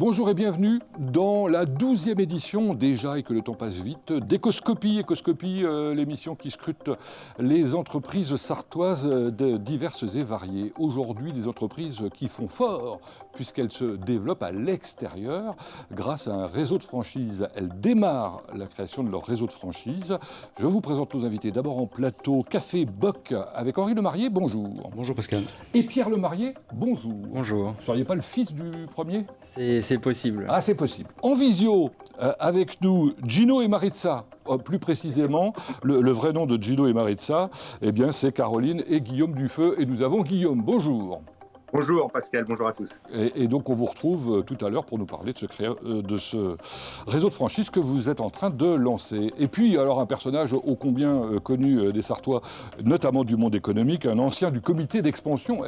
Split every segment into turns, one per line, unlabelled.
Bonjour et bienvenue dans la 12e édition déjà, et que le temps passe vite, d'Ecoscopie. Ecoscopie, l'émission qui scrute les entreprises sartoises diverses et variées. Aujourd'hui, des entreprises qui font fort puisqu'elles se développent à l'extérieur grâce à un réseau de franchise. Elles démarrent la création de leur réseau de franchise. Je vous présente nos invités. D'abord en plateau, Café Bock avec Henri Lemarié, bonjour.
Bonjour Pascal.
Et Pierre Lemarié, bonjour.
Bonjour.
Vous ne seriez pas le fils du premier ?
C'est possible.
Ah, c'est possible. En visio, avec nous, Gino et Maritza. Plus précisément, le vrai nom de Gino et Maritza, eh bien, c'est Caroline et Guillaume Dufeu. Et nous avons Guillaume. Bonjour.
Bonjour Pascal, bonjour à tous.
Et donc on vous retrouve tout à l'heure pour nous parler de ce réseau de franchise que vous êtes en train de lancer. Et puis alors un personnage ô combien connu des Sartois, notamment du monde économique, un ancien du comité d'expansion,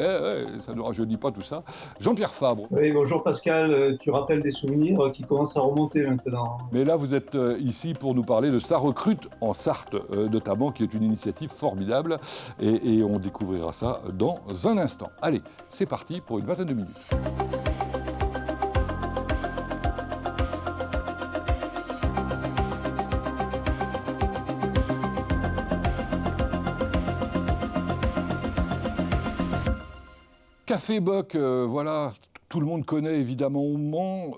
ça ne rajeunit pas tout ça, Jean-Pierre Fabre.
Oui, bonjour Pascal, tu rappelles des souvenirs qui commencent à remonter maintenant.
Mais là vous êtes ici pour nous parler de Ça recrute en Sarthe, notamment, qui est une initiative formidable, et on découvrira ça dans un instant. Allez, c'est parti pour une vingtaine de minutes. Café Bock, voilà, tout le monde connaît évidemment au Mans.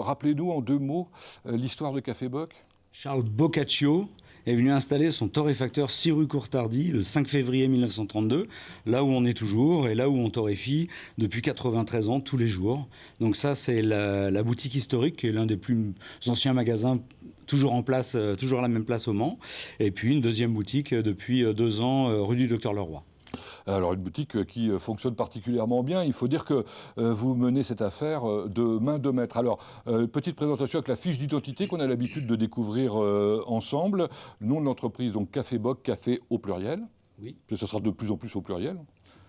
Rappelez-nous en deux mots l'histoire de Café Bock.
Charles Boccaccio est venu installer son torréfacteur 6 rue Courtardy le 5 février 1932, là où on est toujours et là où on torréfie depuis 93 ans tous les jours. Donc ça, c'est la boutique historique, qui est l'un des plus anciens magasins toujours en place, toujours à la même place au Mans. Et puis une deuxième boutique depuis 2 ans, rue du Docteur Leroy.
Alors une boutique qui fonctionne particulièrement bien. Il faut dire que vous menez cette affaire de main de maître. Alors, petite présentation avec la fiche d'identité qu'on a l'habitude de découvrir ensemble. Nom de l'entreprise, donc Café Bock, café au pluriel.
Oui.
Ça sera de plus en plus au pluriel.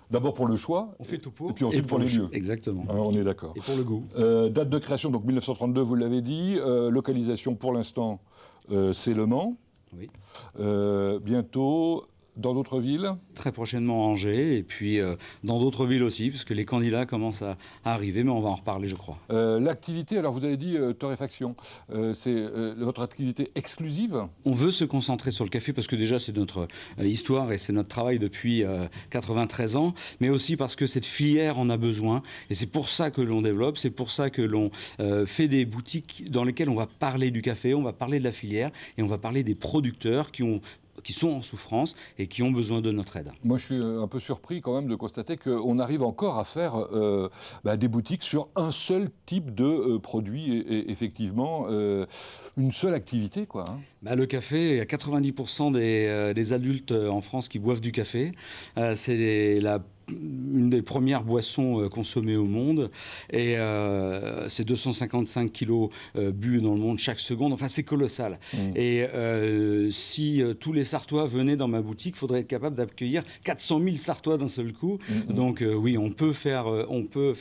D'abord pour le choix,
on fait tout pour,
et puis ensuite pour les lieux.
Exactement.
On est d'accord.
Et pour le goût.
Date de création, donc 1932, vous l'avez dit. Localisation pour l'instant, c'est Le Mans.
Oui.
Bientôt... Dans d'autres villes ?
Très prochainement à Angers, et puis dans d'autres villes aussi, puisque les candidats commencent à arriver, mais on va en reparler, je crois.
L'activité, alors vous avez dit torréfaction, c'est votre activité exclusive ?
On veut se concentrer sur le café, parce que déjà c'est notre histoire et c'est notre travail depuis 93 ans, mais aussi parce que cette filière en a besoin, et c'est pour ça que l'on développe, c'est pour ça que l'on fait des boutiques dans lesquelles on va parler du café, on va parler de la filière, et on va parler des producteurs qui sont en souffrance et qui ont besoin de notre aide.
Moi, je suis un peu surpris quand même de constater qu'on arrive encore à faire des boutiques sur un seul type de produit et effectivement une seule activité, quoi.
Le café, il y a 90% des adultes en France qui boivent du café. C'est une des premières boissons consommées au monde, et c'est 255 kilos bu dans le monde chaque seconde. Enfin, c'est colossal. Et si tous les Sartois venaient dans ma boutique, il faudrait être capable d'accueillir 400 000 Sartois d'un seul coup. Donc oui, on peut faire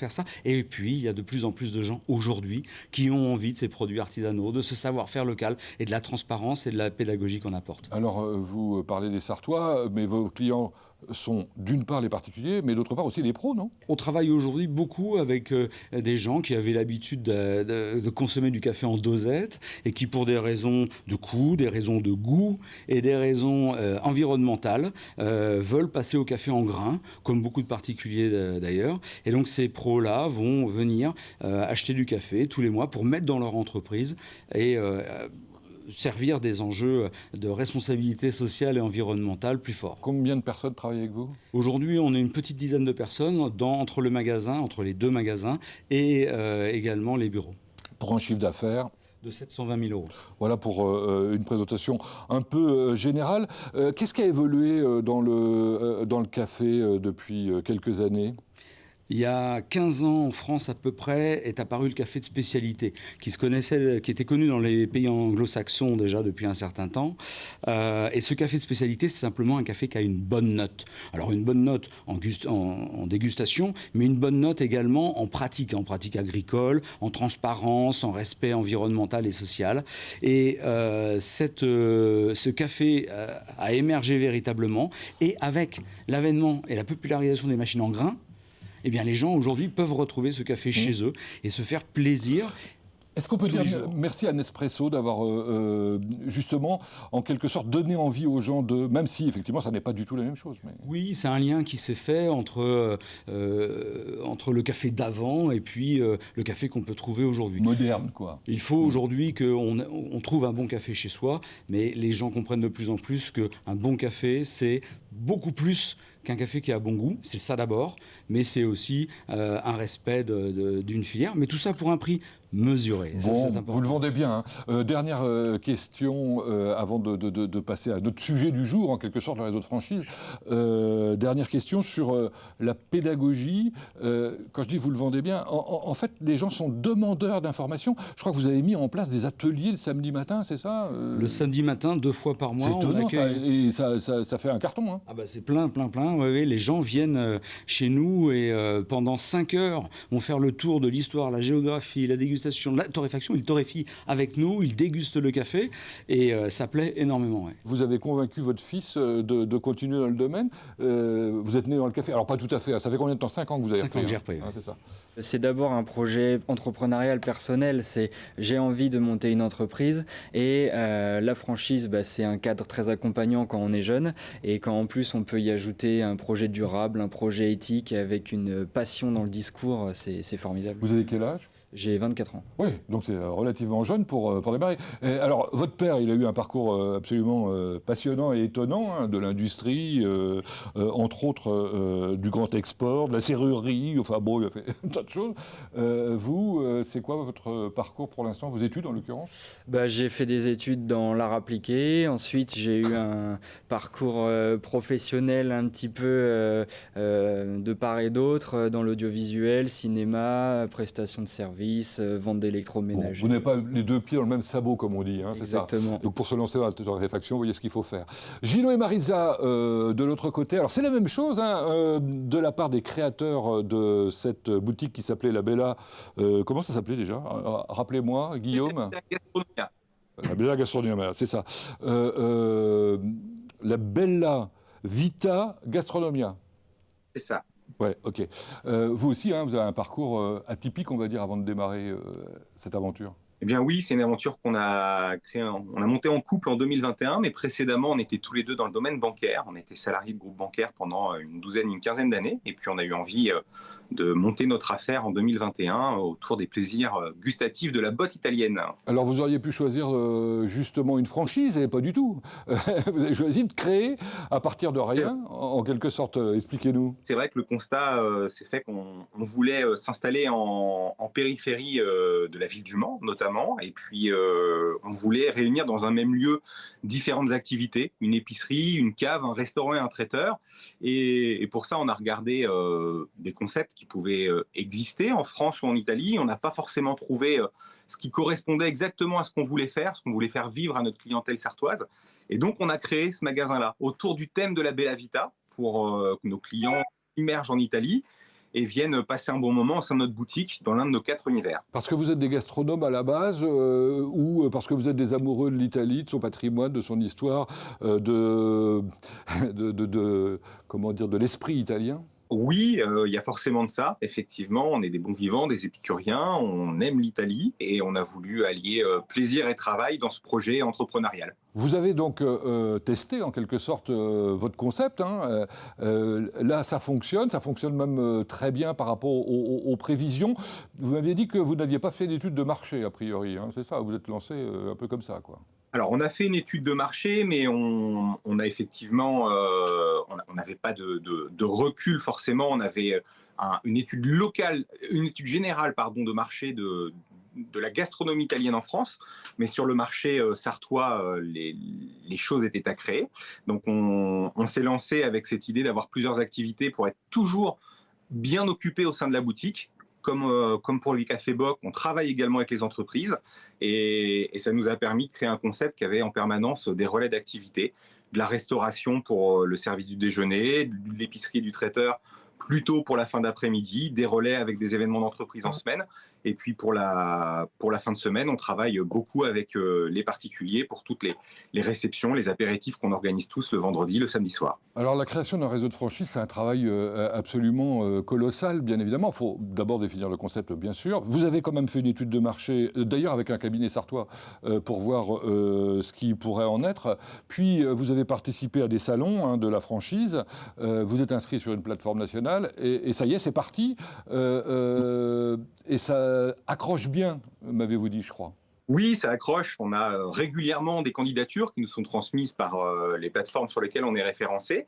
ça. Et puis, il y a de plus en plus de gens aujourd'hui qui ont envie de ces produits artisanaux, de ce savoir-faire local et de la transparence et de la pédagogie qu'on apporte.
Alors, vous parlez des Sartois, mais vos clients sont d'une part les particuliers, mais d'autre part aussi les pros, non ?
On travaille aujourd'hui beaucoup avec des gens qui avaient l'habitude de consommer du café en dosette et qui, pour des raisons de coût, des raisons de goût et des raisons environnementales, veulent passer au café en grains, comme beaucoup de particuliers d'ailleurs. Et donc ces pros-là vont venir acheter du café tous les mois pour mettre dans leur entreprise et servir des enjeux de responsabilité sociale et environnementale plus forts.
Combien de personnes travaillent avec vous ?
Aujourd'hui, on est une petite dizaine de personnes entre les deux magasins et également les bureaux.
Pour un chiffre d'affaires
de 720 000 €.
Voilà pour une présentation un peu générale. Qu'est-ce qui a évolué dans le café depuis quelques années ?
Il y a 15 ans, en France à peu près, est apparu le café de spécialité, qui était connu dans les pays anglo-saxons déjà depuis un certain temps. Et ce café de spécialité, c'est simplement un café qui a une bonne note. Alors une bonne note en dégustation, mais une bonne note également en pratique agricole, en transparence, en respect environnemental et social. Et ce café a émergé véritablement, et avec l'avènement et la popularisation des machines en grains, eh bien les gens aujourd'hui peuvent retrouver ce café chez eux et se faire plaisir.
Est-ce qu'on peut
Tous les
dire
jours.
merci à Nespresso d'avoir justement, en quelque sorte, donné envie aux gens de... Même si, effectivement, ça n'est pas du tout la même chose. Mais...
Oui, c'est un lien qui s'est fait entre le café d'avant et puis le café qu'on peut trouver aujourd'hui.
moderne, quoi.
Il faut aujourd'hui qu'on trouve un bon café chez soi, mais les gens comprennent de plus en plus qu'un bon café, c'est beaucoup plus qu'un café qui a bon goût. C'est ça d'abord, mais c'est aussi un respect d'une filière. Mais tout ça pour un prix mesuré. Ça, c'est
Bon,
important.
vous le vendez bien. Dernière question avant de passer à notre sujet du jour, en quelque sorte, le réseau de franchise. Dernière question sur la pédagogie. Quand je dis vous le vendez bien, en fait, les gens sont demandeurs d'informations. Je crois que vous avez mis en place des ateliers le samedi matin, c'est ça
Le samedi matin, 2 fois par mois,
C'est
on
étonnant,
accueille...
et ça fait un carton. Hein.
Ah bah c'est plein. Oui, oui, les gens viennent chez nous et pendant 5 heures, vont faire le tour de l'histoire, la géographie, la dégustation, la torréfaction. Ils torréfient avec nous, ils dégustent le café et ça plaît énormément. Ouais.
Vous avez convaincu votre fils de continuer dans le domaine. Vous êtes né dans le café. Alors pas tout à fait. Hein. Ça fait combien de temps? 5 ans que vous avez
5 ans que j'ai repris.
hein,
Ouais.
c'est ça.
C'est d'abord un projet entrepreneurial personnel, c'est j'ai envie de monter une entreprise et la franchise, c'est un cadre très accompagnant quand on est jeune et quand en plus on peut y ajouter un projet durable, un projet éthique avec une passion dans le discours, c'est formidable.
Vous avez quel âge?
J'ai 24 ans.
Oui, donc c'est relativement jeune pour démarrer. Alors, votre père, il a eu un parcours absolument passionnant et étonnant, hein, de l'industrie, entre autres du grand export, de la serrurerie, enfin bon, il a fait un tas de choses. Vous, c'est quoi votre parcours pour l'instant, vos études en l'occurrence?
J'ai fait des études dans l'art appliqué, ensuite j'ai eu un parcours professionnel un petit peu de part et d'autre dans l'audiovisuel, cinéma, prestation de services, vente
Bon,
d'électroménager.
vous n'avez pas les deux pieds dans le même sabot, comme on dit, hein, c'est ça?
Exactement.
Donc pour se lancer dans la torréfaction, vous voyez ce qu'il faut faire. Gino et Marisa, de l'autre côté, alors c'est la même chose, hein, de la part des créateurs de cette boutique qui s'appelait La Bella. Comment ça s'appelait déjà? Rappelez-moi, Guillaume.
Gastronomia.
La Bella Gastronomia, c'est ça. La Bella Vita Gastronomia.
C'est ça.
Ouais, ok. Vous aussi, hein, vous avez un parcours atypique, on va dire, avant de démarrer cette aventure.
Eh bien oui, c'est une aventure qu'on a créée, on a monté en couple en 2021, mais précédemment, on était tous les deux dans le domaine bancaire. On était salariés de groupe bancaire pendant une quinzaine d'années, et puis on a eu envie de monter notre affaire en 2021 autour des plaisirs gustatifs de la botte italienne.
Alors vous auriez pu choisir justement une franchise, et pas du tout. Vous avez choisi de créer à partir de rien, en quelque sorte. Expliquez-nous.
C'est vrai que le constat s'est fait qu'on voulait s'installer en périphérie de la ville du Mans, notamment, et puis on voulait réunir dans un même lieu différentes activités, une épicerie, une cave, un restaurant et un traiteur. Et pour ça, on a regardé des concepts qui pouvaient exister en France ou en Italie. On n'a pas forcément trouvé ce qui correspondait exactement à ce qu'on voulait faire vivre à notre clientèle sartoise. Et donc, on a créé ce magasin-là autour du thème de la Bella Vita pour que nos clients immergent en Italie et viennent passer un bon moment au sein de notre boutique dans l'un de nos 4 univers.
Parce que vous êtes des gastronomes à la base, ou parce que vous êtes des amoureux de l'Italie, de son patrimoine, de son histoire, comment dire, de l'esprit italien?
Oui, il y a forcément de ça, effectivement. On est des bons vivants, des épicuriens, on aime l'Italie et on a voulu allier plaisir et travail dans ce projet entrepreneurial.
Vous avez donc testé en quelque sorte votre concept. Hein. Là, ça fonctionne même très bien par rapport aux prévisions. Vous m'aviez dit que vous n'aviez pas fait d'études de marché, a priori. Hein, c'est ça, vous êtes lancé un peu comme ça, quoi.
Alors, on a fait une étude de marché, mais on a effectivement, on n'avait pas de recul forcément. On avait une étude locale, une étude générale, pardon, de marché de la gastronomie italienne en France, mais sur le marché sartois, les choses étaient à créer. Donc, on s'est lancé avec cette idée d'avoir plusieurs activités pour être toujours bien occupé au sein de la boutique. Comme pour les cafés Bock, on travaille également avec les entreprises et ça nous a permis de créer un concept qui avait en permanence des relais d'activité, de la restauration pour le service du déjeuner, de l'épicerie et du traiteur plutôt pour la fin d'après-midi, des relais avec des événements d'entreprise en semaine Et puis pour la fin de semaine, on travaille beaucoup avec les particuliers pour toutes les réceptions, les apéritifs qu'on organise tous le vendredi, le samedi soir.
Alors la création d'un réseau de franchise, c'est un travail absolument colossal, bien évidemment. Il faut d'abord définir le concept, bien sûr. Vous avez quand même fait une étude de marché, d'ailleurs avec un cabinet sartois, pour voir ce qui pourrait en être. Puis vous avez participé à des salons de la franchise. Vous êtes inscrit sur une plateforme nationale et ça y est, c'est parti. Et ça accroche bien, m'avez-vous dit, je crois.
Oui, ça accroche. On a régulièrement des candidatures qui nous sont transmises par les plateformes sur lesquelles on est référencé.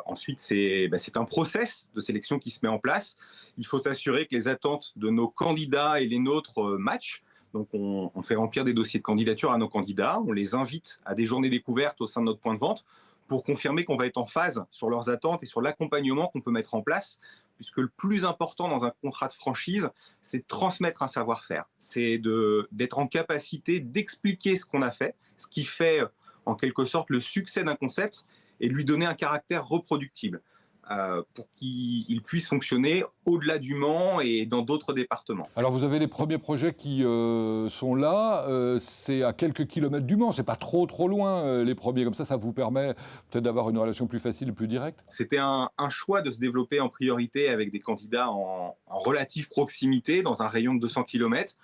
Ensuite, c'est un process de sélection qui se met en place. Il faut s'assurer que les attentes de nos candidats et les nôtres matchent. Donc, on fait remplir des dossiers de candidature à nos candidats. On les invite à des journées découvertes au sein de notre point de vente pour confirmer qu'on va être en phase sur leurs attentes et sur l'accompagnement qu'on peut mettre en place, puisque le plus important dans un contrat de franchise, c'est de transmettre un savoir-faire. C'est d'être en capacité d'expliquer ce qu'on a fait, ce qui fait en quelque sorte le succès d'un concept, et de lui donner un caractère reproductible pour qu'il puisse fonctionner au-delà du Mans et dans d'autres départements.
Alors vous avez les premiers projets qui sont là, c'est à quelques kilomètres du Mans, c'est pas trop loin les premiers, comme ça vous permet peut-être d'avoir une relation plus facile et plus directe.
C'était un choix de se développer en priorité avec des candidats en relative proximité dans un rayon de 200 km.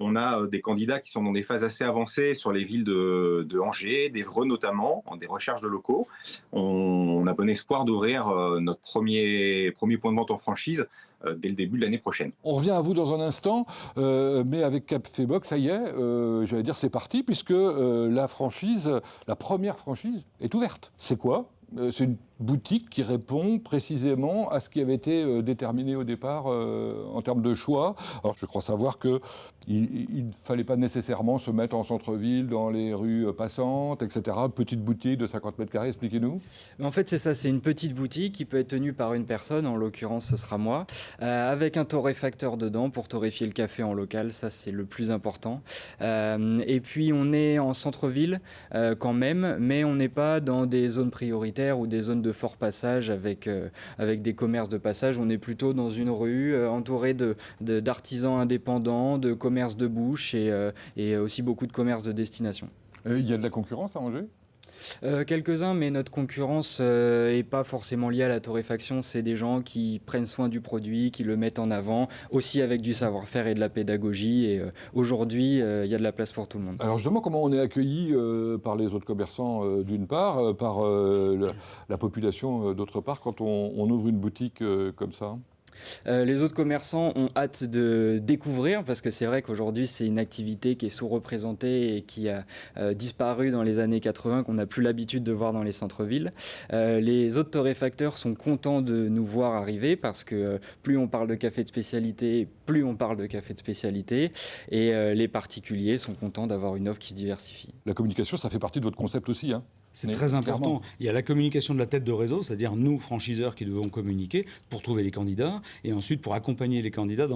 On a des candidats qui sont dans des phases assez avancées sur les villes de Angers, d'Évreux notamment, en des recherches de locaux. On a bon espoir d'ouvrir notre premier point de vente en franchise dès le début de l'année prochaine.
On revient à vous dans un instant, mais avec Café Bock, ça y est, j'allais dire c'est parti, puisque la première franchise est ouverte. C'est quoi ? C'est une boutique qui répond précisément à ce qui avait été déterminé au départ en termes de choix. Alors je crois savoir qu'il ne fallait pas nécessairement se mettre en centre-ville, dans les rues passantes, etc. Petite boutique de 50 mètres carrés, expliquez-nous.
En fait, c'est ça, c'est une petite boutique qui peut être tenue par une personne, en l'occurrence ce sera moi, avec un torréfacteur dedans pour torréfier le café en local, ça c'est le plus important. Et puis on est en centre-ville quand même, mais on n'est pas dans des zones prioritaires ou des zones de fort passage avec des commerces de passage. On est plutôt dans une rue entourée d'artisans indépendants, de commerces de bouche et aussi beaucoup de commerces de destination.
Il y a de la concurrence à Angers ?
Quelques-uns, mais notre concurrence n'est pas forcément liée à la torréfaction. C'est des gens qui prennent soin du produit, qui le mettent en avant, aussi avec du savoir-faire et de la pédagogie. Et aujourd'hui, il y a de la place pour tout le monde.
Alors justement, comment on est accueilli par les autres commerçants d'une part, par la population d'autre part, quand on ouvre une boutique comme ça ?
Les autres commerçants ont hâte de découvrir parce que c'est vrai qu'aujourd'hui c'est une activité qui est sous-représentée et qui a disparu dans les années 80, qu'on n'a plus l'habitude de voir dans les centres-villes. Les autres torréfacteurs sont contents de nous voir arriver parce que plus on parle de café de spécialité, plus on parle de café de spécialité, et les particuliers sont contents d'avoir une offre qui se diversifie.
La communication, ça fait partie de votre concept aussi, hein ?
C'est très important. Clairement. Il y a la communication de la tête de réseau, c'est-à-dire nous, franchiseurs, qui devons communiquer pour trouver les candidats et ensuite pour accompagner les candidats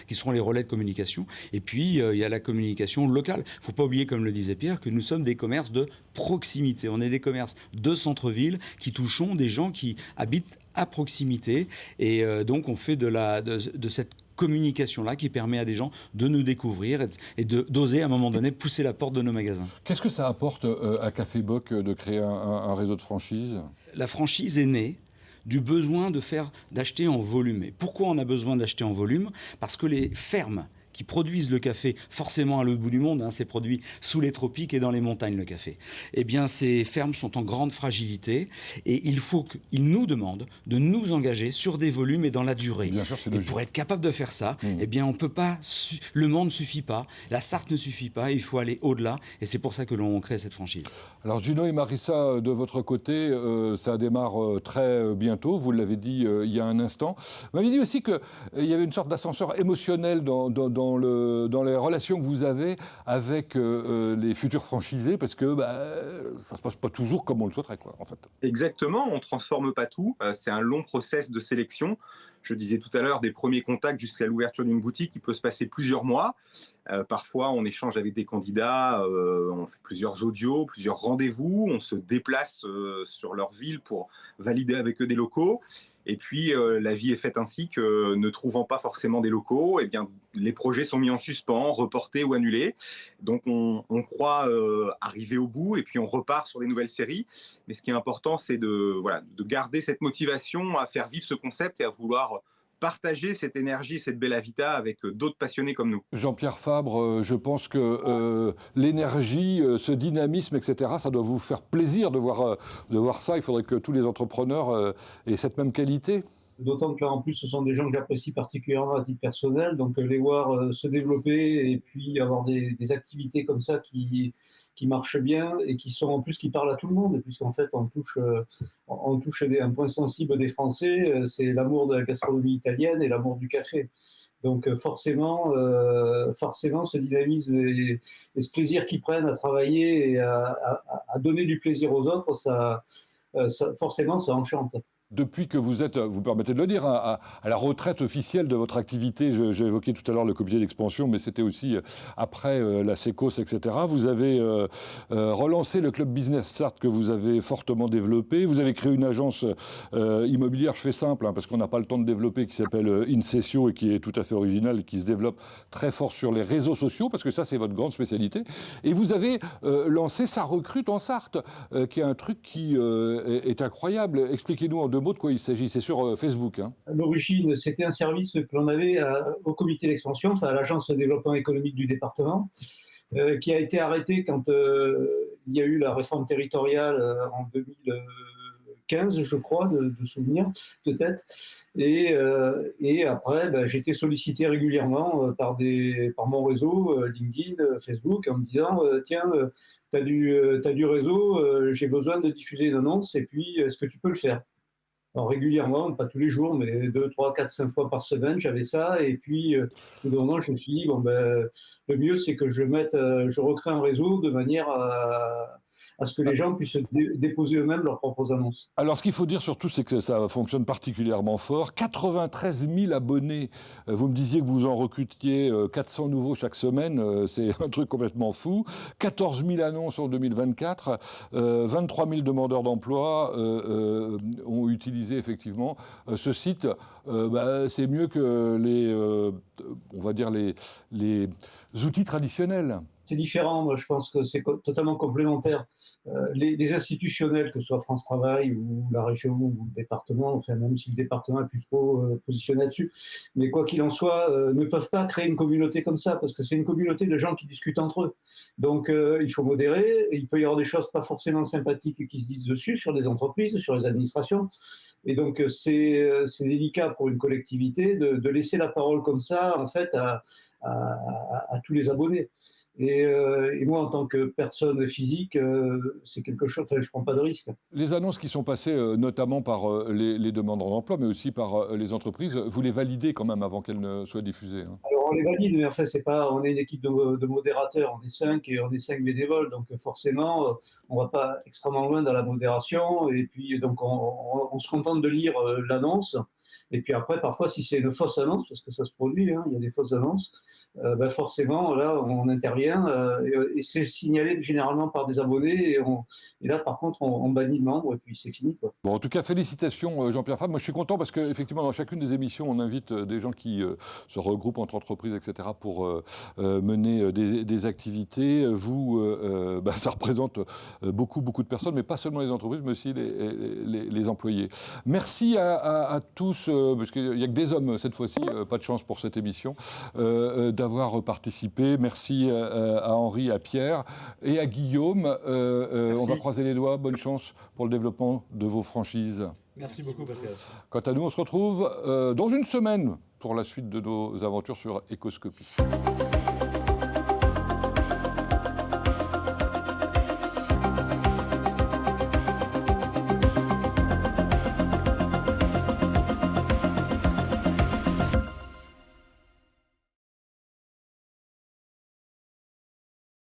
qui seront les relais de communication. Et puis, il y a la communication locale. Il ne faut pas oublier, comme le disait Pierre, que nous sommes des commerces de proximité. On est des commerces de centre-ville qui touchons des gens qui habitent à proximité. Et donc, on fait de cette communication-là qui permet à des gens de nous découvrir et d'oser à un moment donné pousser la porte de nos magasins.
Qu'est-ce que ça apporte à Café Bock de créer un réseau de franchise ?
La franchise est née du besoin d'acheter en volume. Et pourquoi on a besoin d'acheter en volume ? Parce que les fermes qui produisent le café, forcément à l'autre bout du monde, c'est produit sous les tropiques et dans les montagnes le café. Eh bien, ces fermes sont en grande fragilité et il faut qu'ils nous demandent de nous engager sur des volumes et dans la durée.
Bien sûr, c'est
logique. Et pour être capable de faire ça, eh bien, on peut pas. Le Mans ne suffit pas, la Sarthe ne suffit pas, il faut aller au-delà et c'est pour ça que l'on crée cette franchise.
Alors, Gino et Marissa, de votre côté, ça démarre très bientôt. Vous l'avez dit il y a un instant. Vous m'avez dit aussi qu'il y avait une sorte d'ascenseur émotionnel dans les relations que vous avez avec les futurs franchisés, parce que ça ne se passe pas toujours comme on le souhaiterait, quoi, en fait.
Exactement, on ne transforme pas tout. C'est un long process de sélection. Je disais tout à l'heure, des premiers contacts jusqu'à l'ouverture d'une boutique, il peut se passer plusieurs mois. Parfois, on échange avec des candidats, on fait plusieurs audios, plusieurs rendez-vous, on se déplace sur leur ville pour valider avec eux des locaux. Et puis, la vie est faite ainsi que, ne trouvant pas forcément des locaux, eh bien, les projets sont mis en suspens, reportés ou annulés. Donc, on croit arriver au bout et puis on repart sur des nouvelles séries. Mais ce qui est important, c'est de garder cette motivation à faire vivre ce concept et à vouloir partager cette énergie, cette belle habitat avec d'autres passionnés comme nous.
Jean-Pierre Fabre, je pense que l'énergie, ce dynamisme, etc., ça doit vous faire plaisir de voir ça. Il faudrait que tous les entrepreneurs aient cette même qualité.
D'autant que là, en plus, ce sont des gens que j'apprécie particulièrement à titre personnel. Donc, les voir se développer et puis avoir des activités comme ça qui marchent bien et qui sont en plus qui parlent à tout le monde. Puisqu'en fait, on touche un point sensible des Français, c'est l'amour de la gastronomie italienne et l'amour du café. Donc, forcément, ce dynamisme et ce plaisir qu'ils prennent à travailler et à donner du plaisir aux autres, forcément, ça enchante.
Depuis que vous êtes, vous permettez de le dire, à la retraite officielle de votre activité, j'ai évoqué tout à l'heure le comité d'expansion, mais c'était aussi après la Sécos, etc. Vous avez relancé le club Business Start que vous avez fortement développé. Vous avez créé une agence immobilière, je fais simple, parce qu'on n'a pas le temps de développer, qui s'appelle Incesio et qui est tout à fait originale et qui se développe très fort sur les réseaux sociaux, parce que ça, c'est votre grande spécialité. Et vous avez lancé Ça recrute en Sarthe, qui est un truc qui est incroyable. Expliquez-nous en 2 mots de quoi il s'agit. C'est sur Facebook. Hein.
À l'origine, c'était un service que l'on avait au comité d'expansion, enfin à l'agence de développement économique du département, qui a été arrêté quand il y a eu la réforme territoriale en 2015, je crois, de souvenir, de tête. Et après, j'ai été sollicité régulièrement par mon réseau, LinkedIn, Facebook, en me disant tiens, tu as du réseau, j'ai besoin de diffuser une annonce, et puis est-ce que tu peux le faire ? Alors, régulièrement, pas tous les jours, mais 2, 3, 4, 5 fois par semaine, j'avais ça. Et puis, au bout d'un moment, je me suis dit, le mieux, c'est que je recrée un réseau de manière à ce que les gens puissent déposer eux-mêmes leurs propres annonces.
Alors, ce qu'il faut dire surtout, c'est que ça fonctionne particulièrement fort. 93 000 abonnés. Vous me disiez que vous en recrutiez 400 nouveaux chaque semaine. C'est un truc complètement fou. 14 000 annonces en 2024. 23 000 demandeurs d'emploi ont utilisé effectivement ce site. C'est mieux que on va dire les outils traditionnels.
C'est différent, moi je pense que c'est totalement complémentaire. Les institutionnels, que ce soit France Travail ou la région ou le département, enfin même si le département est plus trop positionné là-dessus, mais quoi qu'il en soit, ne peuvent pas créer une communauté comme ça, parce que c'est une communauté de gens qui discutent entre eux. Donc il faut modérer, et il peut y avoir des choses pas forcément sympathiques qui se disent dessus, sur des entreprises, sur les administrations. Et donc, c'est délicat pour une collectivité de laisser la parole comme ça, en fait, à tous les abonnés. Et moi, en tant que personne physique, c'est quelque chose, je ne prends pas de risque.
Les annonces qui sont passées, notamment par les demandeurs d'emploi, mais aussi par les entreprises, vous les validez quand même avant qu'elles ne soient diffusées, hein.
Alors, on les valide, mais en fait, on est une équipe de modérateurs, on est 5 et on est 5 bénévoles, donc forcément, on ne va pas extrêmement loin dans la modération, et puis donc on se contente de lire l'annonce. Et puis après, parfois, si c'est une fausse annonce, parce que ça se produit, hein, il y a des fausses annonces, forcément, là, on intervient et c'est signalé généralement par des abonnés. Et là, par contre, on bannit le membre et puis c'est fini, quoi.
Bon, en tout cas, félicitations Jean-Pierre Fabre. Moi, je suis content parce qu'effectivement, dans chacune des émissions, on invite des gens qui se regroupent entre entreprises, etc., pour mener des activités. Vous, ça représente beaucoup de personnes, mais pas seulement les entreprises, mais aussi les employés. Merci à tous, parce qu'il n'y a que des hommes cette fois-ci, pas de chance pour cette émission, d'avoir participé. Merci à Henri, à Pierre et à Guillaume. On va croiser les doigts. Bonne chance pour le développement de vos franchises.
Merci beaucoup, Pascal.
Quant à nous, on se retrouve dans une semaine pour la suite de nos aventures sur Ecoscopie.